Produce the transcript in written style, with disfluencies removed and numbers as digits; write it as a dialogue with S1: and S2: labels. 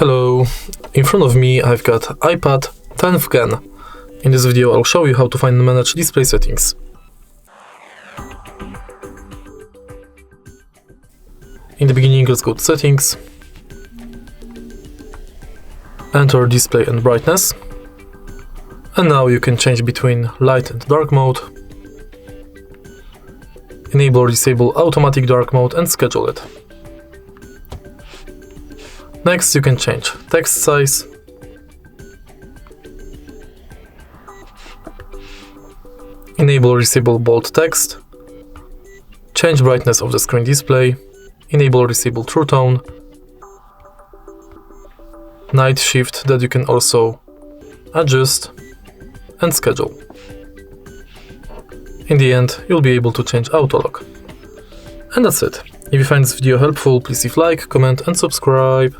S1: Hello, in front of me I've got iPad 10th Gen. In this video I'll show you how to find and manage display settings. In the beginning, let's go to settings, enter display and brightness, and now you can change between light and dark mode, enable or disable automatic dark mode and schedule it. Next, you can change text size, enable or disable bold text, change brightness of the screen display, enable or disable True Tone, night shift that you can also adjust and schedule. In the end, you'll be able to change auto lock. And that's it. If you find this video helpful, please leave like, comment and subscribe.